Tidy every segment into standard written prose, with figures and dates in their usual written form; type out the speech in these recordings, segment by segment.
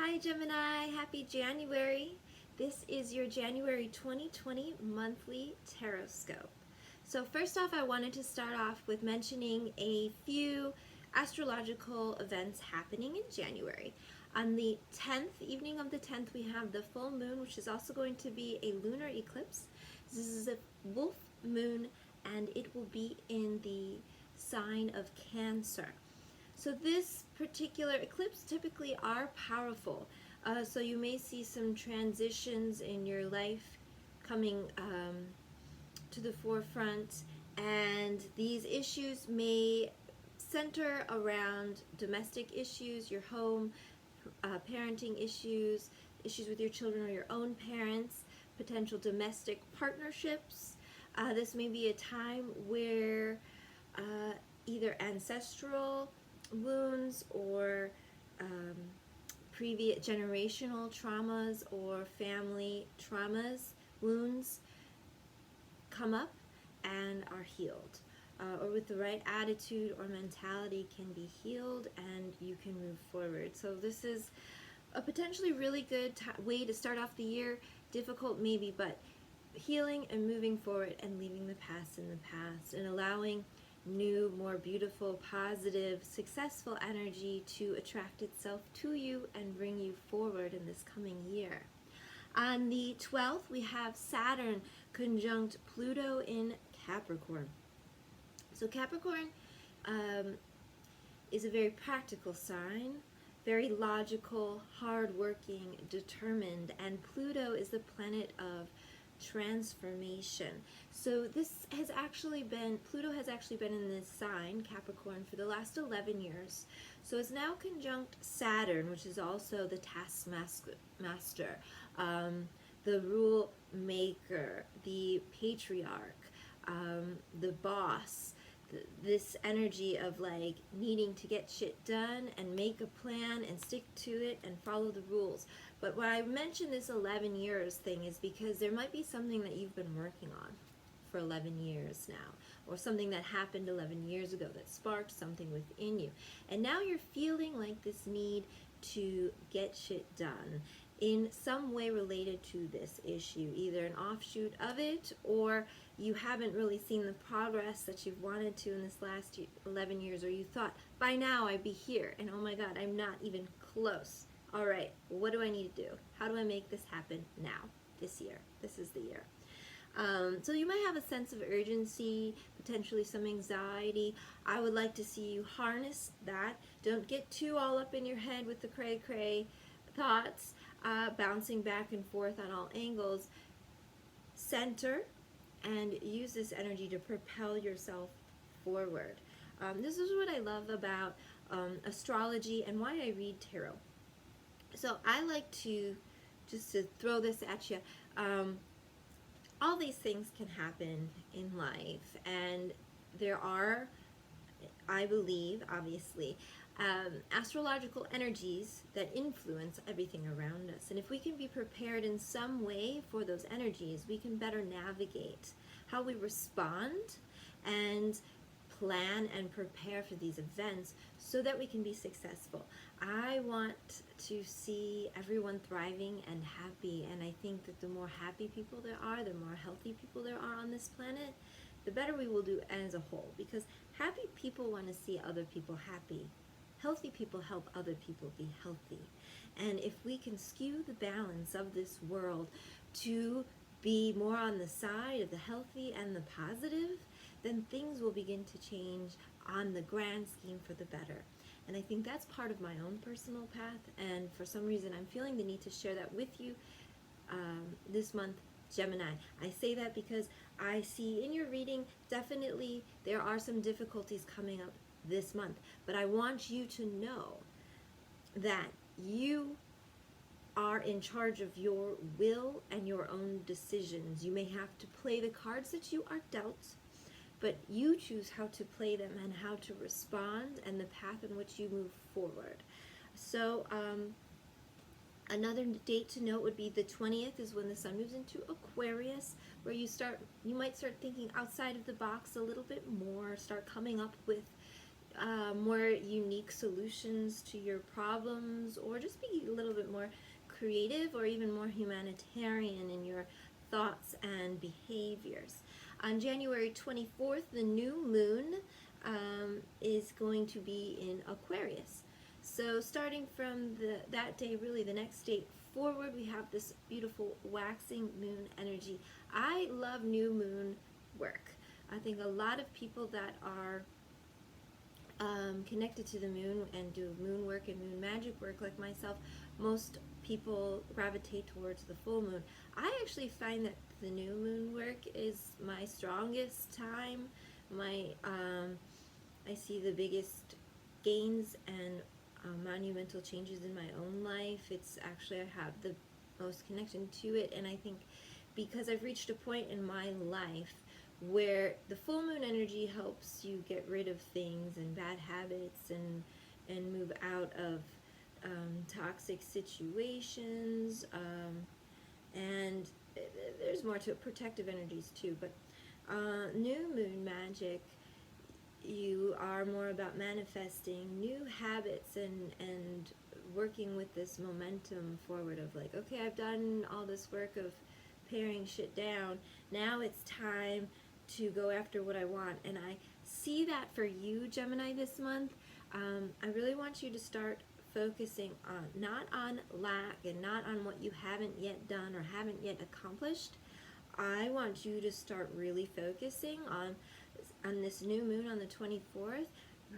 Hi Gemini, happy January. This is your January 2020 monthly Horoscope. So first off, I wanted to start off with mentioning a few astrological events happening in January. On the 10th, evening of the 10th, we have the full moon, which is also going to be a lunar eclipse. This is a wolf moon, and it will be in the sign of Cancer. So this particular eclipse typically are powerful. So you may see some transitions in your life coming to the forefront, and these issues may center around domestic issues, your home, parenting issues, issues with your children or your own parents, potential domestic partnerships. This may be a time where either ancestral wounds or previous generational traumas or family traumas, wounds come up and are healed. Or with the right attitude or mentality can be healed and you can move forward. So this is a potentially really good way to start off the year. Difficult maybe, but healing and moving forward and leaving the past in the past and allowing new, more beautiful, positive, successful energy to attract itself to you and bring you forward in this coming year. On the 12th, we have Saturn conjunct Pluto in Capricorn. So Capricorn is a very practical sign, very logical, hardworking, determined, and Pluto is the planet of transformation. So Pluto has actually been in this sign, Capricorn, for the last 11 years. So it's now conjunct Saturn, which is also the taskmaster, the rule maker, the patriarch, the boss, this energy of like needing to get shit done and make a plan and stick to it and follow the rules. But why I mention this 11 years thing is because there might be something that you've been working on for 11 years now, or something that happened 11 years ago that sparked something within you. And now you're feeling like this need to get shit done in some way related to this issue, either an offshoot of it or you haven't really seen the progress that you've wanted to in this last 11 years, or you thought, by now I'd be here, and oh my god, I'm not even close. All right, what do I need to do? How do I make this happen now, this year? This is the year. So you might have a sense of urgency, potentially some anxiety. I would like to see you harness that. Don't get too all up in your head with the cray-cray thoughts, bouncing back and forth on all angles. Center and use this energy to propel yourself forward. This is what I love about astrology and why I read tarot. So I like to, just to throw this at you, all these things can happen in life, and there are, I believe, obviously, astrological energies that influence everything around us. And if we can be prepared in some way for those energies, we can better navigate how we respond and plan and prepare for these events so that we can be successful. I want to see everyone thriving and happy, and I think that the more happy people there are, the more healthy people there are on this planet, the better we will do as a whole, because happy people want to see other people happy. Healthy people help other people be healthy. And if we can skew the balance of this world to be more on the side of the healthy and the positive, then things will begin to change on the grand scheme for the better. And I think that's part of my own personal path, and for some reason I'm feeling the need to share that with you this month, Gemini. I say that because I see in your reading, definitely there are some difficulties coming up this month, but I want you to know that you are in charge of your will and your own decisions. You may have to play the cards that you are dealt, but you choose how to play them and how to respond and the path in which you move forward. So another date to note would be the 20th is when the sun moves into Aquarius, where you might start thinking outside of the box a little bit more, start coming up with more unique solutions to your problems, or just be a little bit more creative or even more humanitarian in your thoughts and behaviors. On January 24th, the new moon is going to be in Aquarius. So starting from that day, really the next day forward, we have this beautiful waxing moon energy. I love new moon work. I think a lot of people that are connected to the moon and do moon work and moon magic work like myself, most people gravitate towards the full moon. I actually find that the new moon work is my strongest time. I see the biggest gains and monumental changes in my own life. It's actually, I have the most connection to it, and I think because I've reached a point in my life where the full moon energy helps you get rid of things and bad habits and move out of toxic situations, and there's more to it, protective energies too, but new moon magic, you are more about manifesting new habits and working with this momentum forward of like, okay, I've done all this work of paring shit down, now it's time to go after what I want. And I see that for you, Gemini, this month. I really want you to start focusing on, not on lack and not on what you haven't yet done or haven't yet accomplished. I want you to start really focusing on this new moon on the 24th.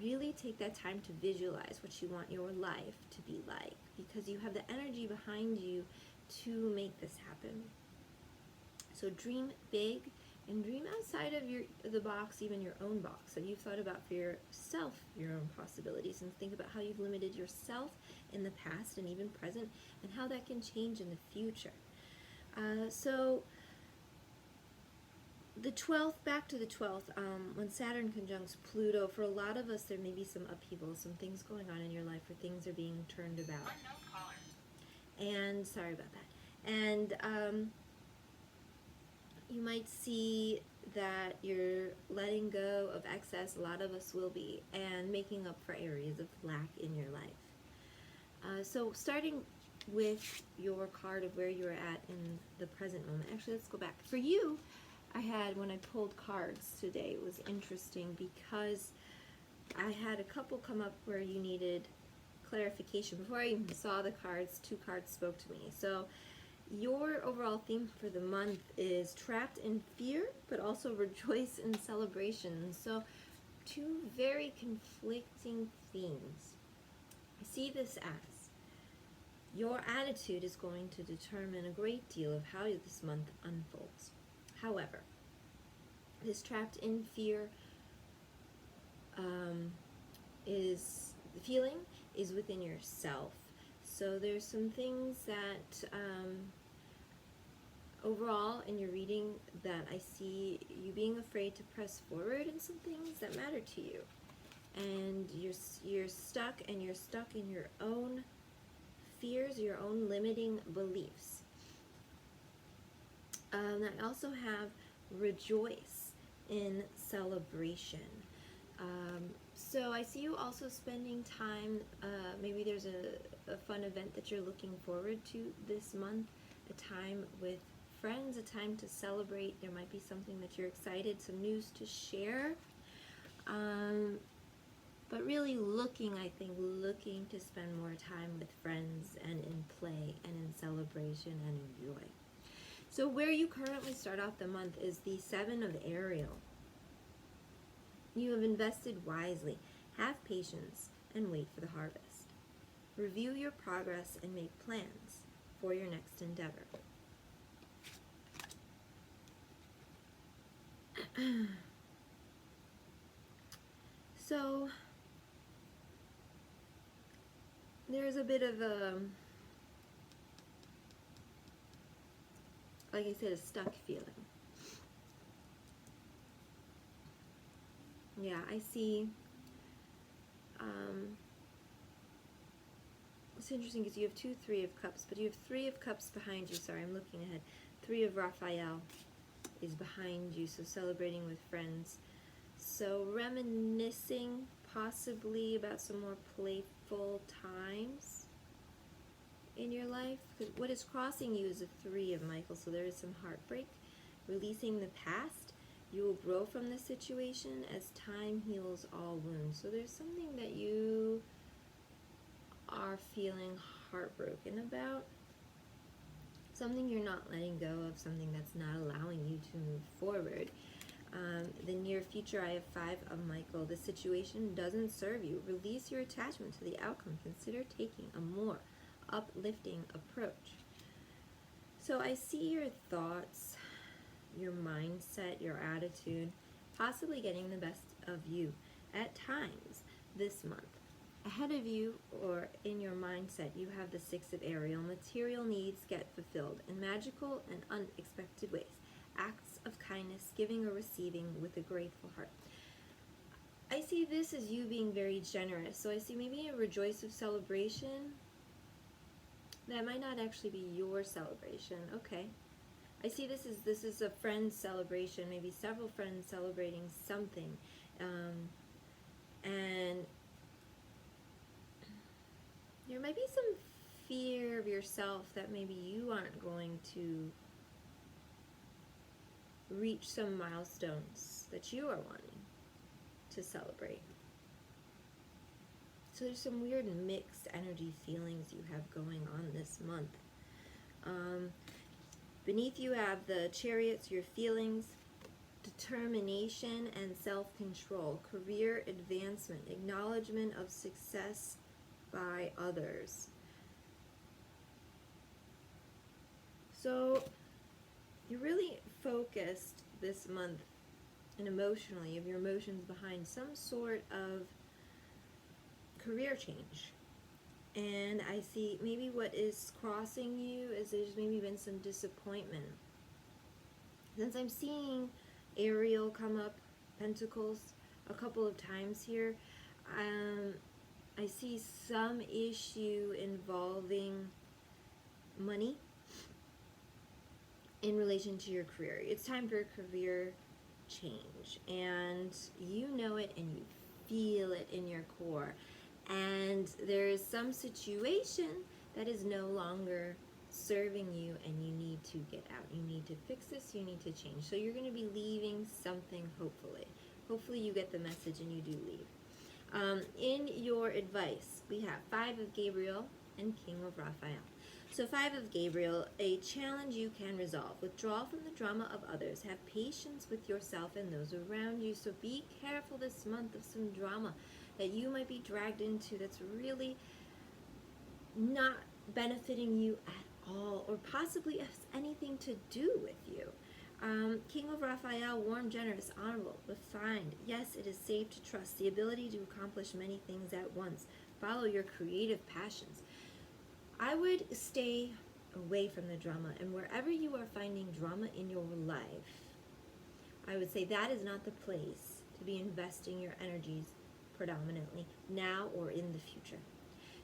Really take that time to visualize what you want your life to be like, because you have the energy behind you to make this happen. So dream big and dream outside of the box, even your own box that you've thought about for yourself, your own possibilities, and think about how you've limited yourself in the past and even present, and how that can change in the future. So the 12th, back to the 12th, when Saturn conjuncts Pluto, for a lot of us there may be some upheaval, some things going on in your life where things are being turned about. And sorry about that. And you might see that you're letting go of excess, a lot of us will be, and making up for areas of lack in your life. So starting with your card of where you're at in the present moment. Actually, let's go back. For you, I had, when I pulled cards today, it was interesting because I had a couple come up where you needed clarification. Before I even saw the cards, two cards spoke to me. So your overall theme for the month is trapped in fear, but also rejoice in celebration. So two very conflicting themes. I see this as your attitude is going to determine a great deal of how this month unfolds. However, this trapped in fear is, the feeling is within yourself. So there's some things that overall in your reading that I see you being afraid to press forward in some things that matter to you. And you're stuck, and you're stuck in your own fears, your own limiting beliefs. I also have rejoice in celebration. So I see you also spending time, maybe there's a fun event that you're looking forward to this month, a time with friends, a time to celebrate. There might be something that you're excited, some news to share. But really looking to spend more time with friends and in play and in celebration and in joy. So where you currently start off the month is the 7 of Ariel. You have invested wisely. Have patience and wait for the harvest. Review your progress and make plans for your next endeavor. So there's a bit of a, like I said, a stuck feeling. Yeah, I see. It's interesting because you have 2 3 of Cups, but you have 3 of Cups behind you. Sorry, I'm looking ahead. 3 of Raphael is behind you, so celebrating with friends. So reminiscing possibly about some more playful times in your life. Because what is crossing you is a 3 of Michael, so there is some heartbreak, releasing the past. You will grow from this situation as time heals all wounds. So there's something that you are feeling heartbroken about, something you're not letting go of, something that's not allowing you to move forward. The near future, I have 5 of Michael. The situation doesn't serve you. Release your attachment to the outcome. Consider taking a more uplifting approach. So I see your thoughts, your mindset, your attitude, possibly getting the best of you at times this month. Ahead of you, or in your mindset, you have the 6 of Ariel. Material needs get fulfilled in magical and unexpected ways. Acts of kindness, giving or receiving with a grateful heart. I see this as you being very generous. So I see maybe a rejoiceful celebration. That might not actually be your celebration. Okay. I see this is a friend's celebration, maybe several friends celebrating something. And there might be some fear of yourself that maybe you aren't going to reach some milestones that you are wanting to celebrate. So there's some weird mixed energy feelings you have going on this month. Beneath you have the Chariots, your feelings, determination and self-control, career advancement, acknowledgement of success by others. So you're really focused this month and emotionally, of your emotions behind some sort of career change. And I see maybe what is crossing you is there's maybe been some disappointment. Since I'm seeing Ariel come up, Pentacles, a couple of times here, I see some issue involving money in relation to your career. It's time for a career change, and you know it and you feel it in your core. And there is some situation that is no longer serving you, and you need to get out. You need to fix this, you need to change. So you're going to be leaving something, hopefully. Hopefully you get the message and you do leave. In your advice, we have 5 of Gabriel and King of Raphael. So 5 of Gabriel, a challenge you can resolve. Withdraw from the drama of others. Have patience with yourself and those around you. So be careful this month of some drama that you might be dragged into that's really not benefiting you at all, or possibly has anything to do with you. King of Raphael, warm, generous, honorable, refined. Yes, it is safe to trust. The ability to accomplish many things at once. Follow your creative passions. I would stay away from the drama, and wherever you are finding drama in your life, I would say that is not the place to be investing your energies predominantly, now or in the future.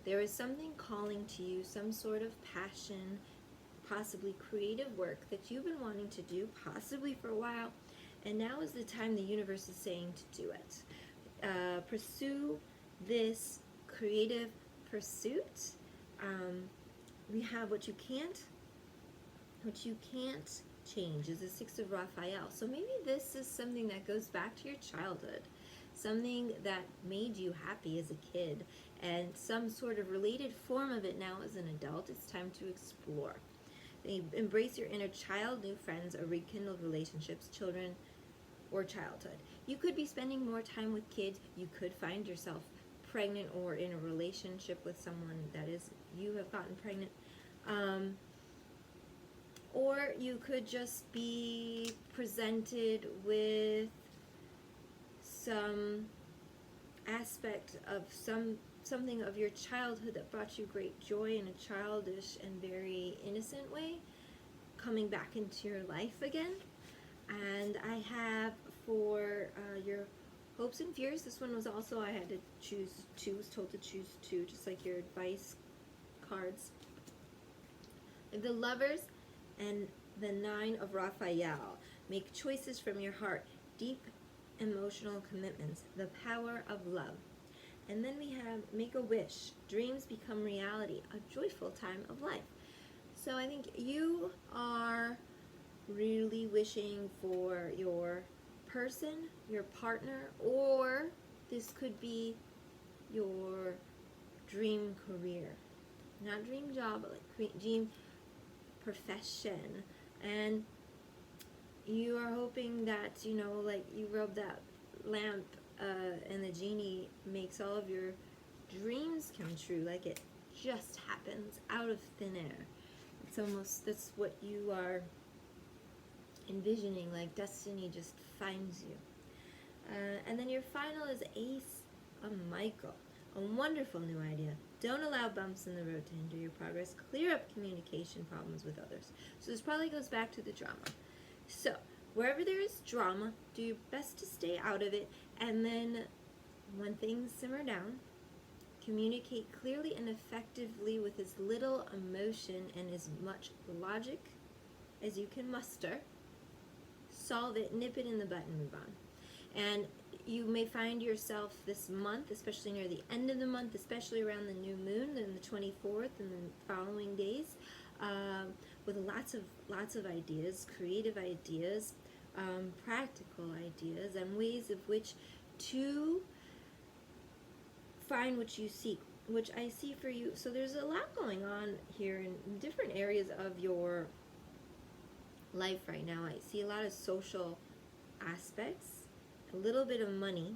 There is something calling to you, some sort of passion, possibly creative work that you've been wanting to do, possibly for a while, and now is the time the universe is saying to do it. Pursue this creative pursuit. We have what you can't change is the 6 of Raphael. So maybe this is something that goes back to your childhood, something that made you happy as a kid, and some sort of related form of it now as an adult. It's time to explore. Embrace your inner child, new friends, or rekindled relationships, children or childhood. You could be spending more time with kids. You could find yourself pregnant or in a relationship with someone that is, you have gotten pregnant. Or you could just be presented with some aspect of something of your childhood that brought you great joy in a childish and very innocent way coming back into your life again. And I have for your hopes and fears, this one was also, I had to choose 2, was told to choose 2, just like your advice cards. The Lovers and the 9 of Raphael. Make choices from your heart. Deep emotional commitments. The power of love. And then we have make a wish. Dreams become reality. A joyful time of life. So I think you are really wishing for your person, your partner, or this could be your dream career. Not dream job, but like dream profession. And you are hoping that, like you rub that lamp and the genie makes all of your dreams come true, like it just happens out of thin air. It's almost, that's what you are envisioning, like destiny just finds you. And then your final is Ace of Michael. A wonderful new idea. Don't allow bumps in the road to hinder your progress. Clear up communication problems with others. So this probably goes back to the drama. So wherever there is drama, do your best to stay out of it. And then when things simmer down, communicate clearly and effectively with as little emotion and as much logic as you can muster. Solve it, nip it in the bud, and move on. And you may find yourself this month, especially near the end of the month, especially around the new moon and the 24th and the following days, with lots of ideas, creative ideas, practical ideas, and ways of which to find what you seek, which I see for you. So there's a lot going on here in different areas of your life right now. I see a lot of social aspects, a little bit of money,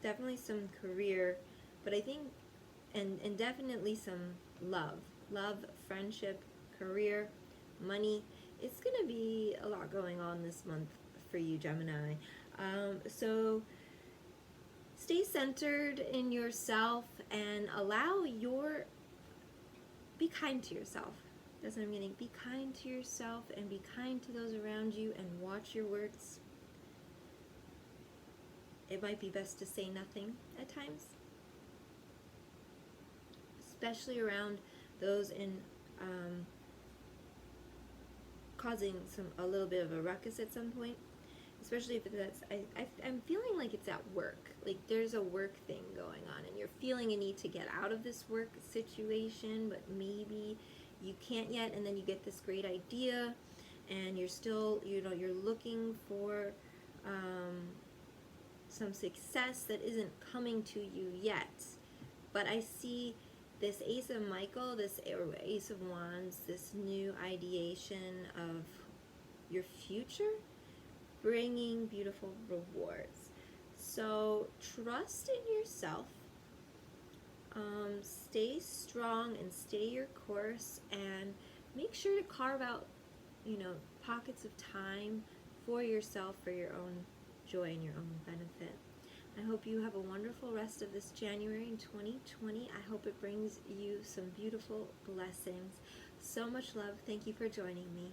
definitely some career, but I think, and definitely some love, friendship, career, money. It's going to be a lot going on this month for you, Gemini. So stay centered in yourself and be kind to yourself. That's what I'm getting. Be kind to yourself and be kind to those around you and watch your words. It might be best to say nothing at times, especially around those in causing a little bit of a ruckus at some point. Especially if that's, I'm feeling like it's at work. Like there's a work thing going on and you're feeling a need to get out of this work situation, but maybe you can't yet, and then you get this great idea and you're still, you're looking for some success that isn't coming to you yet. But I see this Ace of Michael, this Ace of Wands, this new ideation of your future bringing beautiful rewards. So trust in yourself, stay strong and stay your course, and make sure to carve out, pockets of time for yourself, for your own joy and your own benefit. I hope you have a wonderful rest of this January in 2020. I hope it brings you some beautiful blessings. So much love. Thank you for joining me.